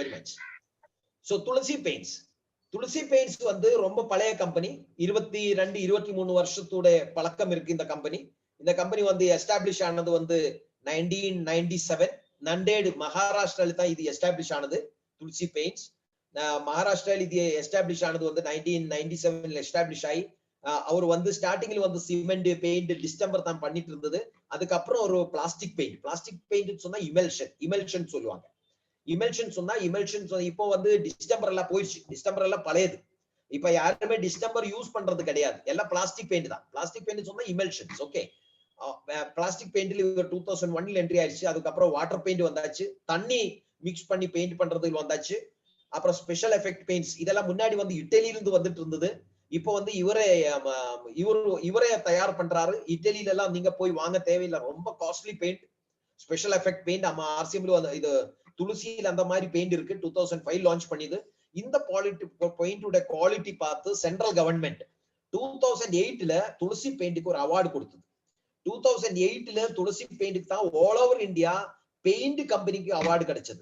Very much. So துளசி paints வந்து ரொம்ப பழைய கம்பெனி, 22-23 வருஷத்தோட பழக்கம் இருக்கு இந்த கம்பெனி. இந்த கம்பெனி வந்து எஸ்டாப்ளிஷ் ஆனது வந்து 1997 நண்டேடு மகாராஷ்டிரால தான் இது எஸ்டாப்ளிஷ் ஆனது. துளசி பெயிண்ட்ஸ் மகாராஷ்டிரால இது எஸ்டாப்ளிஷ் ஆனது வந்து 1997 எஸ்டாப்ளிஷ் ஆகி அவர் வந்து ஸ்டார்டிங்ல வந்து சிமெண்ட் பெயிண்ட் டிஸ்டம்பர் தான் பண்ணிட்டு இருந்தது. அதுக்கப்புறம் ஒரு பிளாஸ்டிக் பெயிண்ட் சொன்னா இமெல்ஷன் சொல்லுவாங்க. இமெல்ஷன் சொன்னா இப்போ வந்து டிஸ்டம்பர் எல்லாம் போயிடுச்சு. டிஸ்டம்பர் எல்லாம் பழையது. இப்ப யாருமே டிஸ்டம்பர் யூஸ் பண்றது கிடையாது. எல்லாம் பிளாஸ்டிக் பெயிண்ட் தான். பிளாஸ்டிக் பெயிண்ட் சொன்னா இமெல்ஷன்ஸ். ஓகே, பிளாஸ்டிக் பெயிண்ட்ல 2001ல என்ட்ரி ஆயிடுச்சு. அதுக்கப்புறம் வாட்டர் பெயிண்ட் வந்தாச்சு, தண்ணி மிக்ஸ் பண்ணி பெயிண்ட் பண்றதுக்கு வந்தாச்சு. அப்புறம் ஸ்பெஷல் எஃபெக்ட் பெயிண்ட்ஸ் இதெல்லாம் முன்னாடி வந்து இட்டலியில இருந்து வந்துட்டு இருந்தது. இப்போ வந்து இவரே தயார் பண்றாரு. இட்டலியில எல்லாம் நீங்க போய் வாங்க தேவையில்லை, ரொம்ப costly paint, special effect paint. நம்ம ஆர்சிஎம்ல இது துளசியில் அந்த மாதிரி பெயிண்ட் இருக்கு. 2005 லான்ச் பண்ணிது. இந்த பெயிண்டோட குவாலிட்டி பார்த்து சென்ட்ரல் கவர்மெண்ட் 2008ல துளசி பெயிண்ட்டுக்கு ஒரு அவார்டு கொடுத்தது. 2008ல துளசி பெயிண்ட்டுக்கு தான் ஆல் ஓவர் இந்தியா பெயிண்ட் கம்பெனிக்கு அவார்டு கிடைச்சது.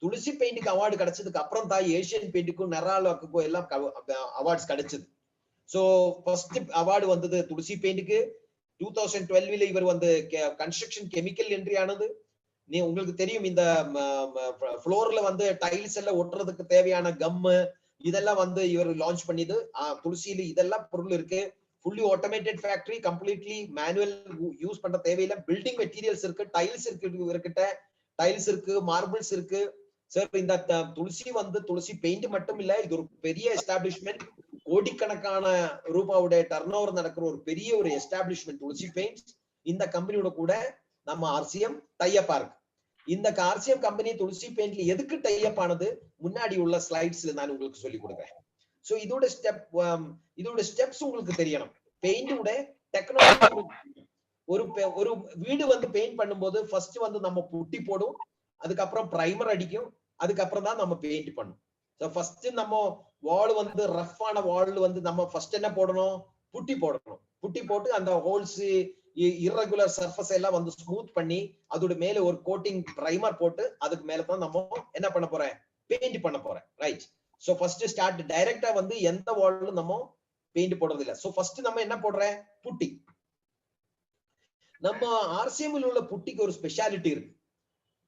துளசி பெயிண்ட்டுக்கு அவார்டு கிடைச்சதுக்கு அப்புறம் தான் ஏசியன் பெயிண்ட்டுக்கும் நெராலுக்கும் எல்லாம் அவார்ட்ஸ் கிடைச்சது. சோ ஃபர்ஸ்ட் அவார்டு வந்தது துளசி பெயிண்ட்டுக்கு. 2012ல இவர் வந்து கன்ஸ்ட்ரக்ஷன் கெமிக்கல் என்ட்ரி ஆனது. உங்களுக்கு தெரியும், இந்த ஃப்ளோர்ல வந்து டைல்ஸ் எல்லாம் ஒட்டுறதுக்கு தேவையான கம்மு இதெல்லாம் வந்து இவர் லான்ச் பண்ணிது. துளசியில இதெல்லாம் பொருள் இருக்கு. Fully automated factory, completely manual use பண்ற தேவையில்லை. பில்டிங் மெட்டீரியல்ஸ் இருக்கு, டைல்ஸ் இருக்கு, இவர்கிட்ட டைல்ஸ் இருக்கு, மார்பிள்ஸ் இருக்கு. சார் இந்த துளசி பெயிண்ட் மட்டும் இல்ல, இது ஒரு பெரிய எஸ்டாப்ளிஷ்மெண்ட். கோடிக்கணக்கான ரூபாவுடைய டர்ன் ஓவர் நடக்கிற ஒரு பெரிய ஒரு எஸ்டாப்ளிஷ்மெண்ட் துளசி பெயிண்ட்ஸ். இந்த கம்பெனியோட கூட நம்ம ஆர்சிஎம் டைப் இருக்கு. இந்த ஆர்சிஎம் கம்பெனி துளசி பெயிண்ட்ல எதுக்கு டைப் ஆனது முன்னாடி உள்ள ஸ்லைட்ஸ்ல நான் உங்களுக்கு சொல்லி கொடுக்குறேன். சோ இதோட ஸ்டெப்ஸ் உங்களுக்கு தெரியணும். பெயிண்டோட டெக்னாலஜி. ஒரு வீடு வந்து பெயிண்ட் பண்ணும்போது ஃபர்ஸ்ட் வந்து நம்ம புட்டி போடும், அதுக்கப்புறம் பிரைமர் அடிக்கும், அதுக்கப்புறம் தான் நம்ம பெயிண்ட் பண்ணும். சோ ஃபர்ஸ்ட் நம்ம வால் வந்து ரஃப்பான வால் வந்து நம்ம ஃபர்ஸ்ட் என்ன போடணும், புட்டி போடணும். புட்டி போட்டு அந்த ஹோல்ஸ் இர்ரெகுலர் சர்ஃபேஸ் எல்லாம் வந்து ஸ்மூத் பண்ணி அதோட மேல ஒரு கோட்டிங் பிரைமர் போட்டு அதுக்கு மேல தான் நம்ம என்ன பண்ண போறேன், பெயிண்ட் பண்ண போறேன். ரைட். சோ ஃபர்ஸ்ட் ஸ்டார்ட் டைரக்டா வந்து எந்த வால்லும் நம்ம பெயிண்ட் போடுறது இல்ல. சோ ஃபர்ஸ்ட் நம்ம என்ன போடுறேன், புட்டி. நம்ம ஆர்சிஎம்ல உள்ள புட்டிக்கு ஒரு ஸ்பெஷாலிட்டி இருக்கு.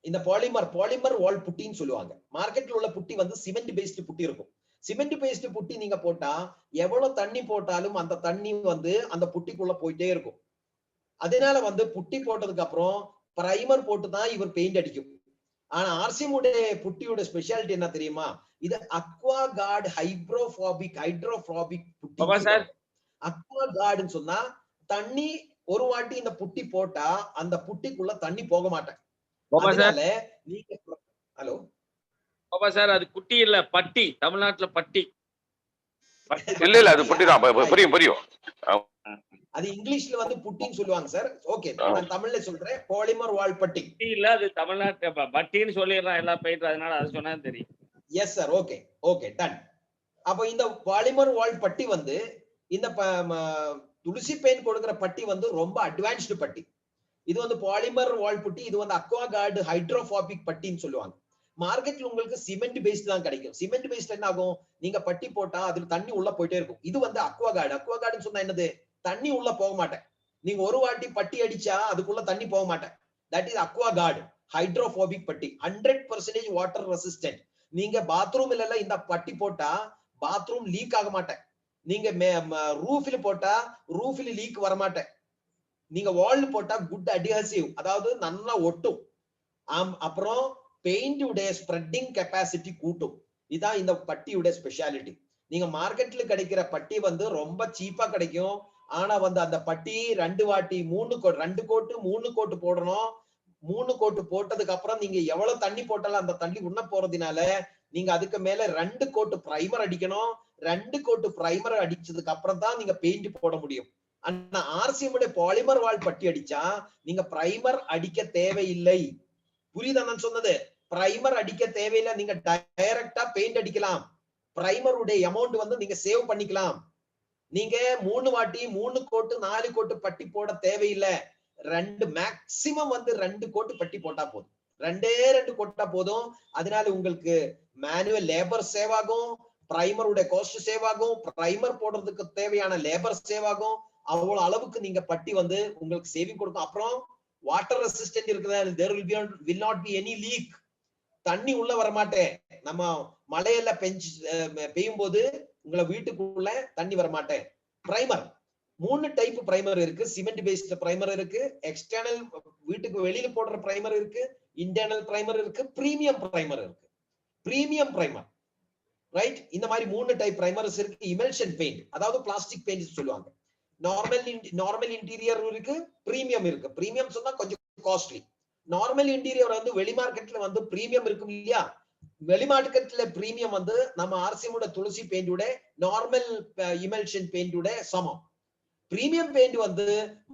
இந்த பாலிமர் வால் புட்டின்னு சொல்லுவாங்க. மார்க்கெட்ல உள்ள புட்டி வந்து சிமெண்ட் பேஸ்ட் புட்டி இருக்கும். சிமெண்ட் பேஸ்ட் புட்டி நீங்க போட்டா எவ்வளவு தண்ணி போட்டாலும் அந்த தண்ணி வந்து அந்த புட்டிக்குள்ள போயிட்டே இருக்கும். அதனால வந்து புட்டி போட்டதுக்கு அப்புறம் பிரைமர் போட்டு தான் இவர் பெயிண்ட் அடிக்கும். ஆனா ஆர்சிஎம் புட்டியோட ஸ்பெஷாலிட்டி என்ன தெரியுமா, இது அக்வா கார்டு ஹைட்ரோஃபாபிக் புட்டி. அக்வா கார்டுன்னு சொன்னா தண்ணி ஒரு வாட்டி இந்த புட்டி போட்டா அந்த புட்டிக்குள்ள தண்ணி போக மாட்டேன். அதனால நீங்க ஹலோ பாபா சார், அது குட்டி இல்ல, பட்டி. தமிழ்நாட்டுல பட்டி இல்ல அது புட்டி தான். புரியும். அது இங்கிலீஷ்ல வந்து புட்டின்னு சொல்லுவாங்க சார். ஓகே, நான் தமிழ்ல சொல்றேன், பாலிமர் வால் பட்டி இல்ல, அது தமிழ்நாட்டு பட்டின்னு சொல்லிடலாம் எல்லா பெயிண்ட், அதனால அது சொன்னா தெரியும். Yes sir. Okay done. அப்ப இந்த பாலிமர் வால் பட்டி வந்து இந்த துளசி பெயிண்ட் கொடுக்கிற பட்டி வந்து ரொம்ப அட்வான்ஸ்டு பட்டி. இது வந்து பாலிமர் வால் பட்டி. இது வந்து அக்வா கார்டு ஹைட்ரோஃபாபிக் பட்டின்னு சொல்லுவாங்க. மார்க்கெட்ல உங்களுக்கு சிமெண்ட் பேஸ்ட் தான் கிடைக்கும். சிமெண்ட் பேஸ்ட் என்ன ஆகும், நீங்க பட்டி போட்டா அதுல தண்ணி உள்ள போயிட்டே இருக்கும். இது வந்து அக்வா கார்டுன்னு சொன்னா என்னது, தண்ணி உள்ள போக மாட்டேன். நீங்க ஒரு வாட்டி பட்டி அடிச்சா அதுக்குள்ள தண்ணி போக மாட்டேன். தட் இஸ் அக்வா கார்டு ஹைட்ரோஃபாபிக் பட்டி. 100% வாட்டர் ரெசிஸ்டன்ட். நீங்க பாத்ரூம்ல எல்லாம் இந்த பட்டி போட்டா பாத்ரூம் லீக் ஆக மாட்டேன். நீங்க ரூஃபில் போட்டா ரூஃபில் லீக் வர மாட்டேன். நீங்க வால் போட்டா குட் அட்ஹெசிவ், அதாவது நல்லா ஒட்டும். அப்புறம் பெயிண்ட் உடைய ஸ்ப்ரெட்டிங் கெப்பாசிட்டி கூட்டும். இதான் இந்த பட்டியோட ஸ்பெஷாலிட்டி. நீங்க மார்க்கெட்ல கிடைக்கிற பட்டி வந்து ரொம்ப சீப்பா கிடைக்கும். ஆனா வந்து அந்த பட்டி 2 வாட்டி 2 கோட்டு 3 கோட்டு போடணும். 3 கோட்டு போட்டதுக்கு அப்புறம் நீங்க எவ்வளவு தண்ணி போட்டாலும் அந்த தண்ணி உண்ண போறதுனால நீங்க அதுக்கு மேல 2 கோட்டு பிரைமர் அடிக்கணும். 2 கோட்டு பிரைமர் அடிச்சதுக்கு அப்புறம் தான் நீங்க பெயிண்ட் போட முடியும். ஆனா ஆர்சிஎம் பாலிமர் வால் பட்டி அடிச்சா நீங்க பிரைமர் அடிக்க தேவையில்லை. புரியுதா நான் சொன்னது? பிரைமர் அடிக்க தேவையில்லை. நீங்க டைரக்டா பெயிண்ட் அடிக்கலாம். பிரைமர் உடைய அமௌண்ட் வந்து நீங்க சேவ் பண்ணிக்கலாம். நீங்க 3 வாட்டி 3 கோட்டு 4 கோட்டு பட்டி போட தேவையில்லை. மேக்சிமம் வந்து 2 கோட்டு பட்டி போட்டா போதும். ரெண்டு கொட்டா போதும். அதனால உங்களுக்கு மேனுவல் லேபர் சேவ் ஆகும், பிரைமருடைய காஸ்ட் சேவ் ஆகும், பிரைமர் போடுறதுக்கு தேவையான லேபர் சேவ் ஆகும். அவ்வளவு அளவுக்கு நீங்க பட்டி வந்து உங்களுக்கு சேவிங் கொடுக்கும். அப்புறம் வாட்டர் ரெசிஸ்டன்ட் இருக்குதா, there will not be any leak. தண்ணி உள்ள வரமாட்டேன். நம்ம மழையில பெய்யும் போது உங்களை வீட்டுக்குள்ள தண்ணி வரமாட்டேன். பிரைமர் 3 டைப் பிரைமர் இருக்கு. சிமெண்ட் பேஸ்ட் பிரைமர் இருக்கு, எக்ஸ்டர்னல் வீட்டுக்கு வெளியில போடுற பிரைமர் இருக்கு, இன்டர்னல் பிரைமர் இருக்கு, பிரீமியம் பிரைமர் இருக்கு. Premium primer right. இந்த மாதிரி 3 டைப் பிரைமர்ஸ் இருக்கு. இமல்ஷன் பெயிண்ட், அதாவது பிளாஸ்டிக் பெயிண்ட் சொல்லுவாங்க. நார்மல் இன்டீரியர் இருக்கு, பிரீமியம் இருக்கு. பிரீமியம் சொன்னா கொஞ்சம் காஸ்ட்லி. நார்மல் இன்டீரியர் வந்து வெளி மார்க்கெட்ல வந்து பிரீமியம் இருக்கும் இல்லையா, வெளி மார்க்கெட்ல பிரீமியம் வந்து நம்ம ஆர்சிஎம் துளசி பெயிண்டோட நார்மல் இமல்ஷன் பெயிண்டோட சமம். பிரீமியம் பெயிண்ட் வந்து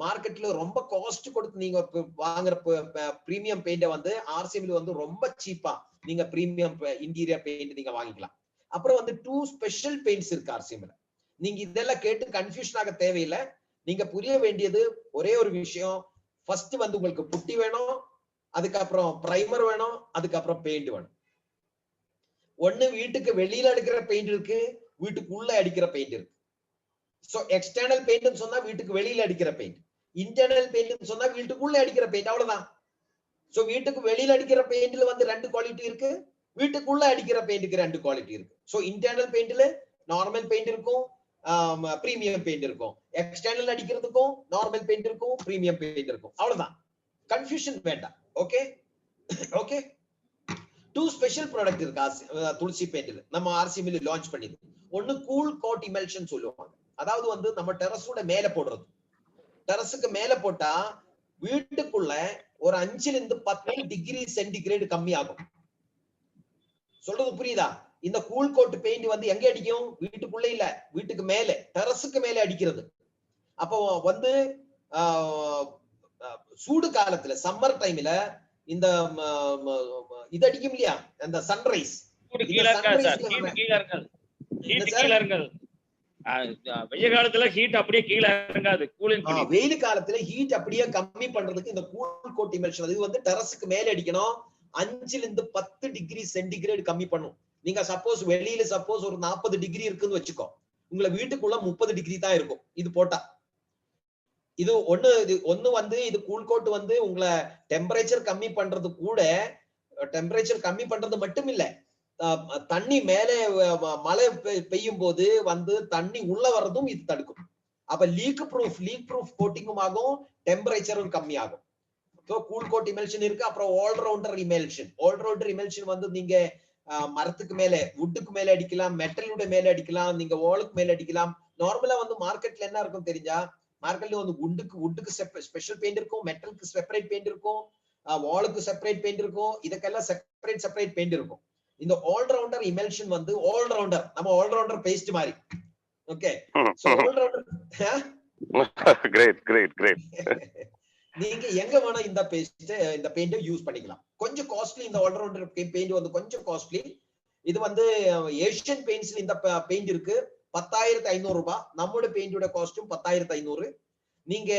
மார்க்கெட்ல ரொம்ப காஸ்ட் கொடுத்து நீங்க வாங்குற பிரீமியம் பெயிண்ட வந்து ஆர்சிஎம்ல வந்து ரொம்ப சீப்பா நீங்க பிரீமியம் இன்டீரியர் பெயிண்ட் நீங்க வாங்கிக்கலாம். அப்புறம் வந்து 2 ஸ்பெஷல் பெயிண்ட்ஸ் இருக்கு ஆர்சிஎம்ல. நீங்க இதெல்லாம் கேட்டு கன்ஃபியூஷன் ஆக தேவையில்லை. நீங்க புரிய வேண்டியது ஒரே ஒரு விஷயம். ஃபர்ஸ்ட் வந்து உங்களுக்கு புட்டி வேணும், அதுக்கப்புறம் பிரைமர் வேணும், அதுக்கப்புறம் பெயிண்ட் வேணும். ஒண்ணு வீட்டுக்கு வெளியில அடிக்கிற பெயிண்ட் இருக்கு, வீட்டுக்குள்ள அடிக்கிற பெயிண்ட் இருக்கு. சோ எக்ஸ்டர்னல் பெயிண்ட் சொன்னா வீட்டுக்கு வெளியில அடிக்கிற பெயிண்ட், இன்டர்னல் பெயிண்ட் சொன்னா வீட்டுக்குள்ள அடிக்கிற பெயிண்ட், அவ்வளவுதான். சோ வீட்டுக்கு வெளியில அடிக்கிற பெயிண்ட்ல வந்து 2 குவாலிட்டி இருக்கு, வீட்டுக்குள்ள அடிக்கிற பெயிண்ட்க்கு 2 குவாலிட்டி இருக்கு. சோ இன்டர்னல் பெயிண்ட்ல நார்மல் பெயிண்ட் இருக்கும், பிரீமியம் பெயிண்ட் இருக்கும். எக்ஸ்டர்னல் அடிக்கிறதுக்கும் நார்மல் பெயிண்ட் இருக்கும், பிரீமியம் பெயிண்ட் இருக்கும். அவ்வளவுதான், கன்ஃபியூஷன் வேண்டாம். Okay okay. 2 ஸ்பெஷல் ப்ராடக்ட் இருக்கு துளசி பெயிண்ட்ல நம்ம ஆர்சிஎம்ல லான்ச் பண்ணிது. ஒன்னு கூல் கோட் இமல்ஷன் சொல்லுவாங்க. அதாவது வந்து நம்ம டெரஸோட மேல போடுறது. டெரஸுக்கு மேல போட்டா வீட்டுக்குள்ள ஒரு 5 to 10 டிகிரி சென்டிகிரேட் கம்மி ஆகும். சொல்றது புரியுதா? இந்த கூல் கோட் பெயிண்ட் வந்து எங்க அடிக்கும்? வீட்டுக்குள்ள இல்ல, வீட்டுக்கு மேல, டெரஸுக்கு மேல அடிக்கிறது. அப்போ வந்து சூடு காலத்துல சம்மர் டைம்ல இந்த இது அடிக்கும் இல்லையா, அந்த சன்ரைஸ். வெயில் காலத்துல ஹீட் அப்படியே கீழே இறங்காது, வெயில் காலத்துல ஹீட் அப்படியே கம்மி பண்றதுக்கு இந்த கூல் கோட் இமல்ஷன் இது வந்து டெரஸுக்கு மேல அடிக்கணும். 5 to 10 டிகிரி சென்டிகிரேட் கம்மி பண்ணும். நீங்க சப்போஸ் வெளியில சப்போஸ் ஒரு 40 டிகிரி இருக்குன்னு வச்சுக்கோ, உங்களை வீட்டுக்குள்ள 30 டிகிரி தான் இருக்கும் இது போட்டா. இது ஒண்ணு வந்து இது கூல் கோட் வந்து உங்களை டெம்பரேச்சர் கம்மி பண்றது கூட, டெம்பரேச்சர் கம்மி பண்றது மட்டும் இல்ல, தண்ணி மேலே மழை பெய்யும் போது வந்து தண்ணி உள்ள வர்றதும் இது தடுக்கும். அப்ப லீக் ப்ரூஃப் கோட்டிங்கும் ஆகும், டெம்பரேச்சரும் கம்மி ஆகும். கூல் கோட் இமல்ஷன் இருக்கு. அப்புறம் ஆல்ரவுண்டர் இமல்ஷன் வந்து நீங்க மரத்துக்கு மேல, வுட்டுக்கு மேல அடிக்கலாம், மெட்டலோட மேல அடிக்கலாம், நீங்க வாலுக்கு மேல அடிக்கலாம். நார்மலா வந்து மார்க்கெட்ல என்ன இருக்கும் தெரிஞ்சா, மார்க்கெட்ல வந்து வுட்டுக்கு ஸ்பெஷல் பெயிண்ட் இருக்கும், மெட்டலுக்கு செப்பரேட் பெயிண்ட் இருக்கும், வாலுக்கு செப்பரேட் பெயிண்ட் இருக்கும், இதுக்கெல்லாம் செப்பரேட் பெயிண்ட் இருக்கும். இந்த ஆல்ரவுண்டர் இமல்ஷன் வந்து ஆல்ரவுண்டர், நம்ம ஆல்ரவுண்டர் பேஸ்ட் மாதிரி. Okay, so allrounder great. நீங்க எங்க வேணா இந்த பெயிண்ட் யூஸ் பண்ணிக்கலாம். கொஞ்சம் காஸ்ட்லி, இந்த ஆல்ரவுண்டர் பெயிண்ட் வந்து கொஞ்சம் காஸ்ட்லி. இது வந்து ஏசியன் பெயிண்ட்ஸ்ல இந்த பெயிண்ட் இருக்கு 10,500 ரூபாய். நம்மளோட பெயிண்டோட காஸ்டும் 10,500. நீங்க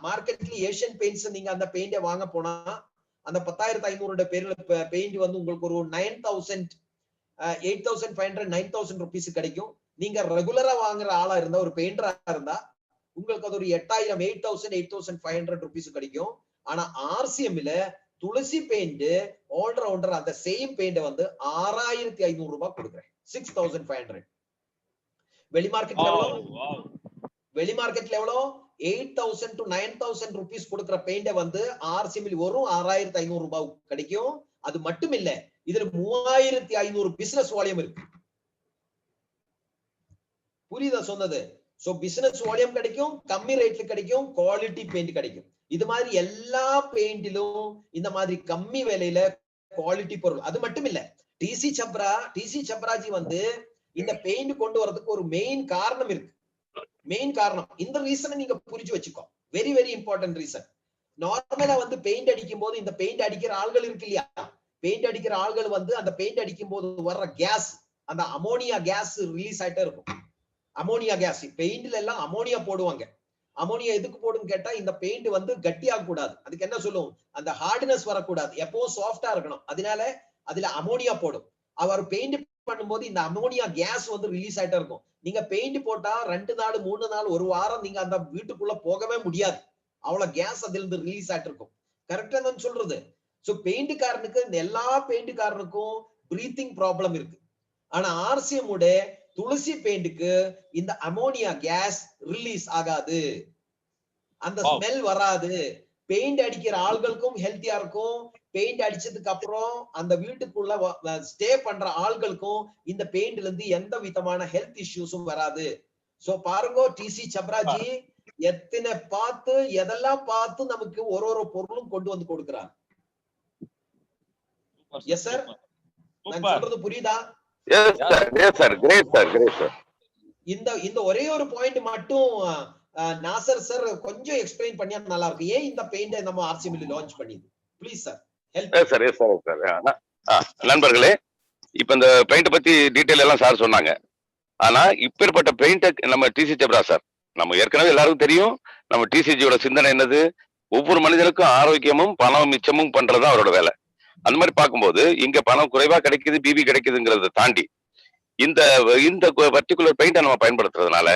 மார்க்கெட்ல ஏசியன் பெயிண்ட்ஸ் நீங்க அந்த பெயிண்ட வாங்க போனா அந்த 10,500 பேர்ல பெயிண்ட் வந்து உங்களுக்கு ஒரு 9,000 8,500 9,000 rupees கிடைக்கும். நீங்க ரெகுலரா வாங்குற ஆளா இருந்தா, ஒரு பெயிண்டரா இருந்தா உங்களுக்கு அது ஒரு 8,500 rupees கிடைக்கும். ஆனா ஆர்சிஎம்ல துளசி பெயிண்ட் ஆல்ரவுண்டர் அந்த சேம் பெயிண்ட் வந்து 6,500 ரூபாய் கொடுக்குறேன், 6,500. வெளி மார்க்கெட்ல எவ்வளோ 8,000 to 9,000 rupees கொடுக்குற பெயிண்ட வந்து ஆர்சிஎம்ல வரும் 6,500 ரூபாய் கிடைக்கும். அது மட்டும் இல்ல, இதுல 3,500 பிசினஸ் வால்யூம் இருக்கு. புரியுதா சொன்னது? சோ பிசினஸ் வால்யூம் கிடைக்கும், கம்மி ரேட்ல கிடைக்கும், குவாலிட்டி பெயிண்ட் கிடைக்கும். இது மாதிரி எல்லா பெயிண்டிலும் இந்த மாதிரி கம்மி விலையில குவாலிட்டி பொருள். அது மட்டும் இல்ல, டிசி சப்ராஜி வந்து இந்த பெயிண்ட் கொண்டு வரதுக்கு ஒரு மெயின் காரணம் இருக்கு. மெயின் காரணம் இந்த ரீசனை நீங்க புரிஞ்சு வச்சுக்கோ. Very very important reason. நார்மலா வந்து பெயிண்ட் அடிக்கும் போது இந்த பெயிண்ட் அடிக்கிற ஆள்கள் இருக்கு இல்லையா, பெயிண்ட் அடிக்கிற ஆள்கள் வந்து அந்த பெயிண்ட் அடிக்கும் போது வர்ற கேஸ், அந்த அமோனியா கேஸ் ரிலீஸ் ஆயிட்டே இருக்கும். அமோனியா கேஸ் பெயிண்ட்ல எல்லாம் அமோனியா போடுவாங்க. அமோனியா எதுக்கு போடுன்னு கேட்டா இந்த பெயிண்ட் வந்து கட்டியாக கூடாது. அதுக்கு என்ன சொல்லுவோம், அந்த ஹார்ட்னஸ் வரக்கூடாது, எப்பவும் சாஃப்டா இருக்கணும். அதனால அதுல அமோனியா போடும். அவர் பெயிண்ட் பண்ணும்போது இந்த அமோனியா கேஸ் வந்து ரிலீஸ் ஆயிட்டே இருக்கும். நீங்க பெயிண்ட் போட்டா 2 நாள் 3 நாள் 1 வாரம் நீங்க அந்த வீட்டுக்குள்ள போகவே முடியாது. அவ்வளவு கேஸ் அதுல இருந்து ரிலீஸ் ஆயிட்டு இருக்கும். கரெக்டா நான் சொல்றது? சோ பெயிண்ட் காரனுக்கு, இந்த எல்லா பெயிண்ட் காரனுக்கும் பிரீத்திங் ப்ராப்ளம் இருக்கு. ஆனா ஆர்சிஎம் உட துளசி பெயிண்ட்க்கு இந்த அமோனியா கேஸ் ரிலீஸ் ஆகாது, அந்த ஸ்மெல் வராது. பெயிண்ட் அடிக்கிற ஆள்களுக்கும் ஹெல்த்தியா இருக்கும். பெயிண்ட் அடிச்சதுக்கு அப்புறம் அந்த வீட்டுக்குள்ள ஸ்டே பண்ற ஆள்களுக்கும் இந்த பெயிண்ட்ல இருந்து எந்த விதமான ஹெல்த் இஷ்யூஸும் வராது. சோ பாருங்க டிசி சப்ராஜி எத்தனை பார்த்து எதெல்லாம் பார்த்து நமக்கு ஒரு பொருளும் கொண்டு வந்து கொடுக்கிறார். எஸ் சார், நான் சொல்றது புரியுதா? இந்த ஒரே ஒரு பாயிண்ட் மட்டும் நாசர் சார் கொஞ்சம் எக்ஸ்பிளைன் பண்ணியா நல்லா இருக்கும். ஏன் இந்த பெயிண்ட் நம்ம ஆர்சிஎம்ல லான்ச் பண்ணிது? Please sir help. நண்பர்களே, இப்ப இந்த பெயிண்ட் பத்தி டீடைல் எல்லாம் சார் சொன்னாங்க. ஆனா இப்பேற்பட்ட பெயிண்ட் நம்ம டிசி சப்ரா சார், நம்ம ஏற்கனவே எல்லாருக்கும் தெரியும் நம்ம டிசிஜியோட சிந்தனை என்னது, ஒவ்வொரு மனிதனுக்கும் ஆரோக்கியமும் பணம் மிச்சமும் பண்றதுதான் அவரோட வேலை. அந்த மாதிரி பார்க்கும்போது இங்க பணம் குறைவா கிடைக்குது, பிபி கிடைக்குதுங்கிறத தாண்டி இந்த இந்த பர்டிகுலர் பெயிண்டை நம்ம பயன்படுத்துறதுனால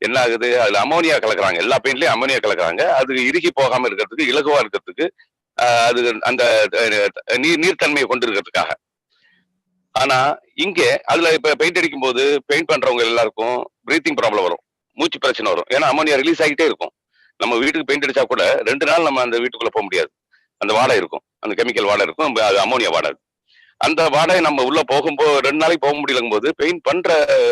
என்ன ஆகுது, அதுல அமோனியா கலக்குறாங்க. எல்லா பெயிண்ட்லயும் அமோனியா கலக்குறாங்க. அது இறுகி போகாம இருக்கிறதுக்கு, இலகுவா இருக்கிறதுக்கு, அது அந்த நீர்த்தன்மையை கொண்டு இருக்கிறதுக்காக. ஆனா இங்க அதுல இப்ப பெயிண்ட் அடிக்கும் போது பெயிண்ட் பண்றவங்க எல்லாருக்கும் பிரீத்திங் ப்ராப்ளம் வரும், மூச்சு பிரச்சனை வரும். ஏன்னா அமோனியா ரிலீஸ் ஆகிட்டே இருக்கும். நம்ம வீட்டுக்கு பெயிண்ட் அடிச்சா கூட 2 நாள் நம்ம அந்த வீட்டுக்குள்ள போக முடியாது. அந்த வாடை இருக்கும், அந்த கெமிக்கல் வாடை இருக்கும், அது அமோனியா வாடை. அந்த வாடகை நம்ம உள்ள போகும்போது 2 நாளைக்கு போக முடியலங்கும் போது பெயிண்ட் பண்ற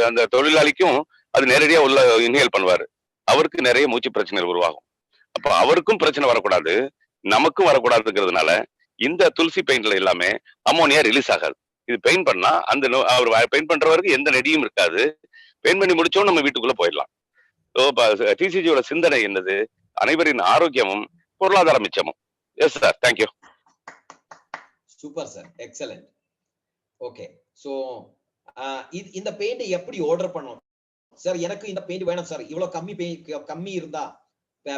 அந்த தொழிலாளிக்கும் அது நேரடியா உள்ள இன்ஹேல் பண்ணுவாரு. அவருக்கு நிறைய மூச்சு பிரச்சனைகள் உருவாகும். அப்ப அவருக்கும் பிரச்சனை வரக்கூடாது, நமக்கும் வரக்கூடாதுங்கிறதுனால இந்த துளசி பெயிண்ட்ல எல்லாமே அமோனியா ரிலீஸ் ஆகாது. இது பெயிண்ட் பண்ணா அந்த அவர் பெயிண்ட் பண்றவருக்கு எந்த நெடியும் இருக்காது. பெயிண்ட் பண்ணி முடிச்சோம் நம்ம வீட்டுக்குள்ள போயிடலாம். டிசிஜியோட சிந்தனை என்னது, அனைவரின் ஆரோக்கியமும் பொருளாதார மிச்சமும். Yes sir, thank you. Super sir, excellent. Okay, so இந்த பெயிண்ட் எப்படி ஆர்டர் பண்ணணும் சார்? எனக்கு இந்த பெயிண்ட் வேணும் சார், இவ்வளவு கம்மி இருந்தா,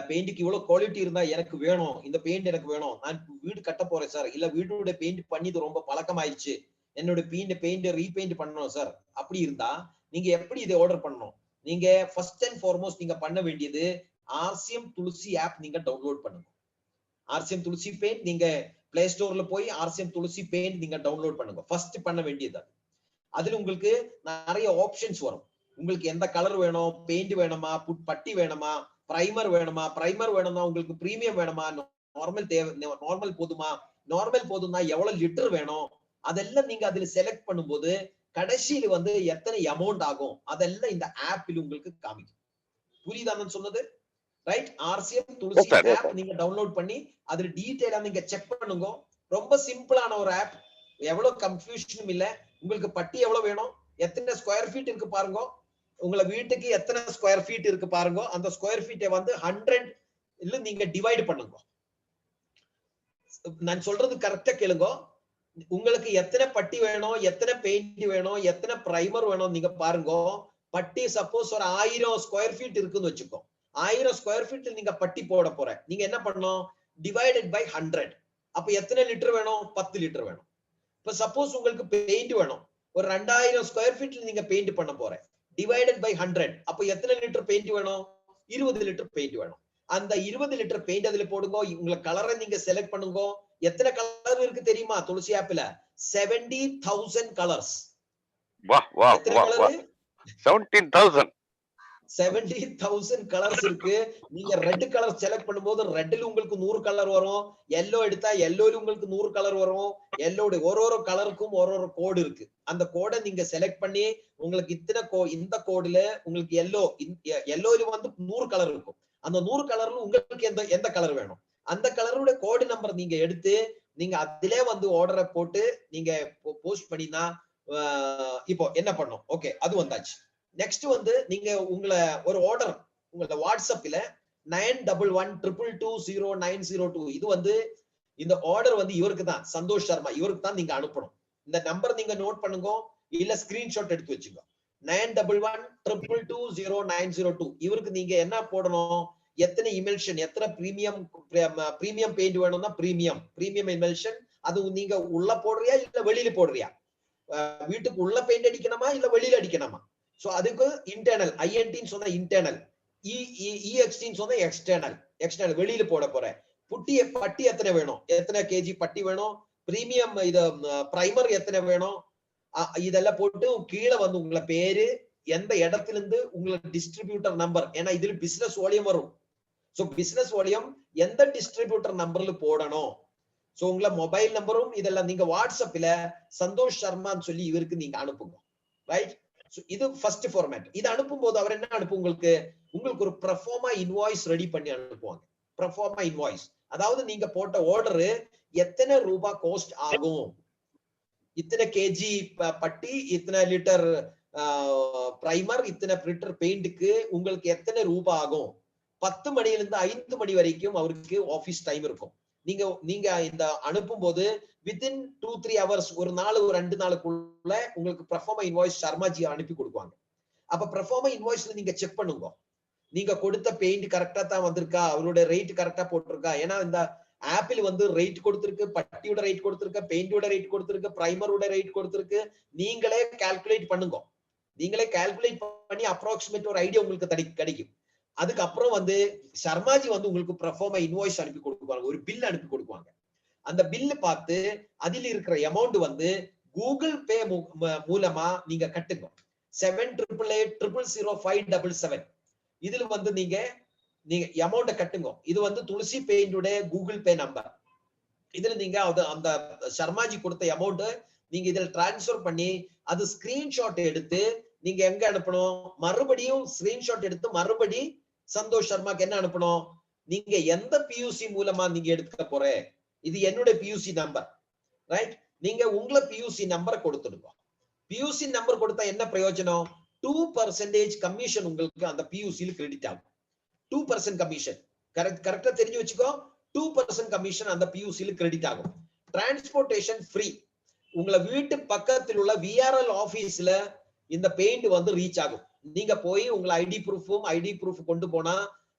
பெயிண்ட்க்கு இவ்வளவு குவாலிட்டி இருந்தா எனக்கு வேணும், இந்த பெயிண்ட் எனக்கு வேணும், நான் வீடு கட்ட போறேன் சார், இல்ல வீட்டோட பெயிண்ட் பண்ணிது ரொம்ப பழக்கம் ஆயிடுச்சு, என்னோட பெயிண்ட் ரீபெயிண்ட் பண்ணணும் சார், அப்படி இருந்தா நீங்க எப்படி இதை ஆர்டர் பண்ணணும்? நீங்க ஃபர்ஸ்ட் அண்ட் ஃபார்மோஸ்ட் நீங்க பண்ண வேண்டியது ஆர்சிஎம் துளசி ஆப் நீங்க டவுன்லோட் பண்ணுங்க. ஆர்சிஎம் துளசி பெயிண்ட் நீங்க பிளே ஸ்டோர்ல போய் ஆர்சிஎம் துளசி பெயிண்ட் நீங்க டவுன்லோட் பண்ணுங்க. ஃபர்ஸ்ட் பண்ண வேண்டியது அதுல உங்களுக்கு நிறைய ஆப்ஷன்ஸ் வரும். உங்களுக்கு எந்த கலர் வேணும், பெயிண்ட் வேணுமா, பட்டி வேணுமா, பிரைமர் வேணுமா, பிரைமர் வேணும்னா உங்களுக்கு பிரீமியம் வேணுமா, நார்மல் போதுமா, நார்மல் போதும்னா எவ்வளவு லிட்டர் வேணும், அதெல்லாம் நீங்க அதுல செலக்ட் பண்ணும்போது கடைசியில வந்து எத்தனை அமௌண்ட் ஆகும் அதெல்லாம் இந்த ஆப்பில் உங்களுக்கு காமிக்கும். புரியுதான்னு சொன்னது? ரைட்? ஆர்சிஎம் துளசி ஆப் நீங்க டவுன்லோட் பண்ணி அதுல டீடைலா நீங்க செக் பண்ணுங்க. ரொம்ப சிம்பிளான ஒரு ஆப், எவ்வளவு கன்ஃபியூஷனும் இல்ல. உங்களுக்கு பட்டி எவ்வளவு வேணும், எத்தனை ஸ்கொயர் ஃபீட் இருக்கு பாருங்க, உங்களை வீட்டுக்கு எத்தனை ஸ்கொயர் ஃபீட் இருக்கு பாருங்க, அந்த ஸ்கொயர் ஃபீட்டை வந்து 100 இல்ல நீங்க டிவைட் பண்ணுங்க. நான் சொல்றது கரெக்டா கேளுங்க. உங்களுக்கு எத்தனை பட்டி வேணும், எத்தனை பெயிண்ட் வேணும், எத்தனை பிரைமர் வேணும் நீங்க பாருங்க. பட்டி சப்போஸ் ஒரு 1000 ஸ்கொயர் ஃபீட் இருக்குன்னு வச்சுக்கோ, 1000 ஸ்கொயர் ஃபீட்ல நீங்க பட்டி போட போற, நீங்க என்ன பண்ணணும், டிவைடட் பை 100. அப்ப எத்தனை லிட்டர் வேணும், 10 லிட்டர் வேணும். இப்ப சப்போஸ் உங்களுக்கு பெயிண்ட் வேணும், ஒரு 2000 ஸ்கொயர் ஃபீட்ல நீங்க பெயிண்ட் பண்ண போற, டிவைடட் பை 100. அப்ப எத்தனை லிட்டர் பெயிண்ட் வேணும், 20 லிட்டர் பெயிண்ட் வேணும். அந்த 20 லிட்டர் பெயிண்ட் அதுல போடுங்க. உங்களுக்கு கலரை நீங்க செலக்ட் பண்ணுங்க. எத்தனை கலர் இருக்கு தெரியுமா துளசி ஆப்ல? 70,000 கலர்ஸ். வா வா வா வா 17,000 70,000 கலர்ஸ் இருக்கு. நீங்க ரெட் கலர் செலக்ட் பண்ணும்போது ரெட்ல உங்களுக்கு 100 கலர் வரும், எல்லோ எடுத்தா எல்லோல உங்களுக்கு 100 கலர் வரும். எல்லோட ஒரு கலருக்கும் ஒரு கோடு இருக்கு. அந்த கோடை நீங்க செலக்ட் பண்ணி உங்களுக்கு இந்த கோடுல உங்களுக்கு எல்லோல வந்து 100 கலர் இருக்கும். அந்த 100 கலர்ல உங்களுக்கு எந்த கலர் வேணும், அந்த கலரோட கோடு நம்பர் நீங்க எடுத்து நீங்க அதிலே வந்து ஆர்டரை போட்டு நீங்க போஸ்ட் பண்ணினா இப்போ என்ன பண்ணும். ஓகே, அது வந்தாச்சு. நெக்ஸ்ட் வந்து நீங்க உங்களை ஒரு ஆர்டர் உங்களோட வாட்ஸ்அப்ல 9112220902 இது வந்து இந்த ஆர்டர் வந்து இவருக்கு தான், சந்தோஷ் சர்மா, இவருக்கு தான் நீங்க அனுப்பணும். இந்த நம்பர் நீங்க நோட் பண்ணுங்க, இல்ல ஸ்கிரீன்ஷாட் எடுத்து வச்சுங்க. 9112220902 இவருக்கு நீங்க என்ன போடணும், எத்தனை இமெல்ஷன், எத்தனை பிரீமியம் பெயிண்ட் வேணும்னா பிரீமியம் இமெல்ஷன், அது நீங்க உள்ள போடுறியா இல்ல வெளியில போடுறியா, வீட்டுக்கு உள்ள பெயிண்ட் அடிக்கணுமா இல்ல வெளியில அடிக்கணுமா. சோ அதுக்கு இன்டர்னல், ஐஎன்டின்னு சொன்னா இன்டர்னல், இஎக்ஸ்டின்னு சொன்னா எக்ஸ்டர்னல் வெளியில போட போறேன். பட்டி எத்தனை வேணும், எத்தனை கேஜி பட்டி வேணும், பிரீமியம் இது பிரைமர் எத்தனை வேணும், இதெல்லாம் போட்டு கீழே வந்து உங்களை பேரு, எந்த இடத்துல இருந்து உங்களோட டிஸ்ட்ரிபியூட்டர் நம்பர், ஏன்னா இதுல பிசினஸ் வால்யூம் வரும். சோ பிசினஸ் வால்யூம் எந்த டிஸ்ட்ரிபியூட்டர் நம்பர்ல போடணும். சோ உங்களை மொபைல் நம்பரும் இதெல்லாம் நீங்க வாட்ஸ்அப்ல சந்தோஷ் சர்மான்னு சொல்லி இவருக்கு நீங்க அனுப்புங்க. ரைட். இது ஃபர்ஸ்ட் ஃபார்மேட். இது அனுப்பும் போது அவர் என்ன அனுப்பும், உங்களுக்கு ஒரு ப்ரொஃபார்மா இன்வாய்ஸ் ரெடி பண்ணி அனுப்புவாங்க. ப்ரொஃபார்மா இன்வாய்ஸ், அதாவது நீங்க போட்ட ஆர்டர் எத்தனை ரூபாய் காஸ்ட் ஆகும், இத்தனை கேஜி பட்டி, இத்தனை லிட்டர் பிரைமர், இத்தனை லிட்டர் பெயிண்ட்க்கு உங்களுக்கு எத்தனை ரூபாய் ஆகும். 10 மணில இருந்து 5 மணி வரைக்கும் அவருக்கு ஆபீஸ் டைம் இருக்கும். நீங்க இந்த அனுப்பும் போது வித்தின் 2-3 ஹவர்ஸ், ஒரு 2 நாளுக்குள்ள உங்களுக்கு ப்ரொஃபார்மா இன்வாய்ஸ் சர்மாஜி அனுப்பி கொடுப்பாங்க. அப்ப ப்ரொஃபார்மா இன்வாய்ஸ்ல நீங்க செக் பண்ணுங்க, நீங்க கொடுத்த பெயிண்ட் கரெக்டா தான் வந்திருக்கா, அவரோட ரேட் கரெக்டா போட்டிருக்கா. ஏன்னா இந்த ஆப்பிள் வந்து ரேட் கொடுத்திருக்கு, பட்டியோட ரேட் கொடுத்திருக்கு, பெயிண்டோட ரேட் கொடுத்திருக்கு, பிரைமரோட ரேட் கொடுத்திருக்கு. நீங்களே கால்குலேட் பண்ணுங்க, நீங்களே கால்குலேட் பண்ணி அப்ராக்சிமேட் ஒரு ஐடியா உங்களுக்கு கிடைக்கும். அதுக்கப்புறம் வந்து சர்மாஜி வந்து உங்களுக்கு ப்ரொஃபார்மா இன்வாய்ஸ் அனுப்பி கொடுக்குவாங்க, ஒரு பில் அனுப்பி கொடுக்குவாங்க. அந்த பில்லு பார்த்து அதில் இருக்கிற அமௌண்ட் வந்து கூகுள் பே மூலமா நீங்க கட்டுங்க. 7888000577 இதுல வந்து நீங்க அமௌண்ட கட்டுங்க. இது வந்து துளசி பெயிண்டோட கூகுள் பே நம்பர். இதுல நீங்க அந்த சர்மாஜி கொடுத்த அமௌண்ட் நீங்க இதுல டிரான்ஸ்பர் பண்ணி அது ஸ்கிரீன்ஷாட் எடுத்து நீங்க எங்க அனுப்பணும், மறுபடியும் ஸ்கிரீன்ஷாட் எடுத்து மறுபடி சந்தோஷ் சர்மாக்கு என்ன அனுப்பணும், நீங்க எந்த பியூசி மூலமா நீங்க எடுக்க போற, இது என்னோட பியூசி நம்பர். ரைட். நீங்க உங்களை பியூசி நம்பர் கொடுத்துடுங்க. பியூசி நம்பர் கொடுத்தா என்ன பிரயோஜனம், 2% கமிஷன் உங்களுக்கு அந்த பியூசியில் கிரெடிட் ஆகும். 2% கமிஷன் கரெக்டா தெரிஞ்சு வச்சுக்கோ. 2% கமிஷன் அந்த பியூசியில் கிரெடிட் ஆகும். Transportation free. உங்களை வீட்டு பக்கத்தில் உள்ள விஆர்எல் ஆபீஸ்ல இந்த பெயிண்ட் வந்து ரீச் ஆகும். நீங்க போய் உங்களை ஐடி ப்ரூஃப் கொண்டு போனா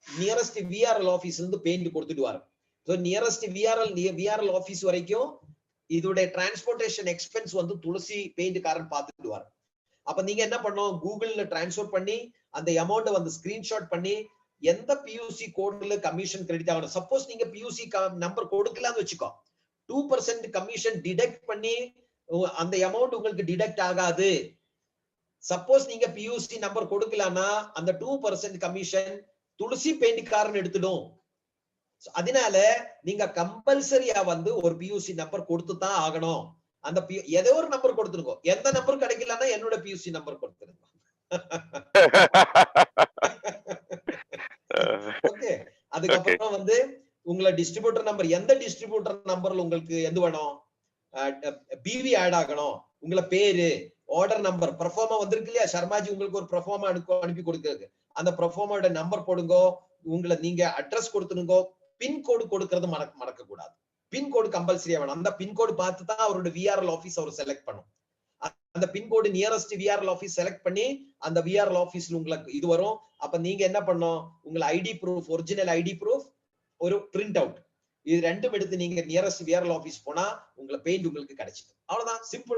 நியரஸ்ட் விஆர்எல் ஆபீஸ்ல இருந்து பெயிண்ட் கொடுத்துட்டு வரும். சோ நியரஸ்ட் விஆர்எல் ஆபீஸ் வரைக்கும் இதோட டிரான்ஸ்போர்டேஷன் எக்ஸ்பென்ஸ் வந்து துளசி பெயிண்ட் காரன் பார்த்துட்டு வரும். அப்ப நீங்க என்ன பண்ணணும், கூகுள்ல டிரான்ஸ்பர் பண்ணி அந்த அமௌண்ட் வந்து ஸ்கிரீன்ஷாட் பண்ணி எந்த பியூசி கோட்ல கமிஷன் கிரெடிட் ஆகணும். சப்போஸ் நீங்க பியூசி நம்பர் கொடுக்கலாம்னு வச்சுக்கோ, 2% கமிஷன் டிடெக்ட் பண்ணி அந்த அமௌண்ட் உங்களுக்கு டிடெக்ட் ஆகாது. சப்போஸ் நீங்க பியூசி நம்பர் கொடுக்கலன்னா அந்த 2% கமிஷன் துளசி பெயிண்ட் காரன் எடுத்துடும். அதனால நீங்க கம்பல்சரியா வந்து ஒரு பியூசி நம்பர் கொடுத்து தான் ஆகணும். அந்த ஏதோ ஒரு நம்பர் கொடுத்துருங்க. எந்த நம்பர் கிடைக்கலன்னா என்னோட பியூசி நம்பர் கொடுத்துருங்க. ஓகே. அதுக்கப்புறம் வந்து உங்களை டிஸ்ட்ரிபியூட்டர் நம்பர், எந்த டிஸ்ட்ரிபியூட்டர் நம்பர்ல உங்களுக்கு எது வேணும், பிவி ஆட் ஆகணும், உங்களை பேரு, ஆர்டர் நம்பர், ப்ரொஃபார்மா வந்திருக்கு இல்லையா, சர்மாஜி உங்களுக்கு ஒரு ப்ரொஃபார்மா அனுப்பி கொடுக்குறது, அந்த ப்ரொஃபார்மாவோட நம்பர் போடுங்க. உங்களை நீங்க அட்ரஸ் கொடுத்துருங்க. பின்கோடு கொடுக்கறது மறக்க கூடாது. பின்கோடு கம்பல்சரியா வேணும். அந்த பின்கோடு பார்த்து தான் அவரோட விஆர்எல் ஆபீஸ் அவர் செலக்ட் பண்ணும். அந்த pincode nearest VRL office select பண்ணி அந்த விஆர்எல் ஆபீஸ்ல உங்களுக்கு இது வரும். அப்ப நீங்க என்ன பண்ணும், உங்களை ID proof, original ID proof, ஒரு பிரிண்ட் அவுட், இது ரெண்டும் எடுத்து நீங்க நியரஸ்ட் விஆர்எல் ஆபீஸ் போனா உங்களை பெயிண்ட் உங்களுக்கு கிடைச்சிடும். அவ்வளவுதான், சிம்பிள்.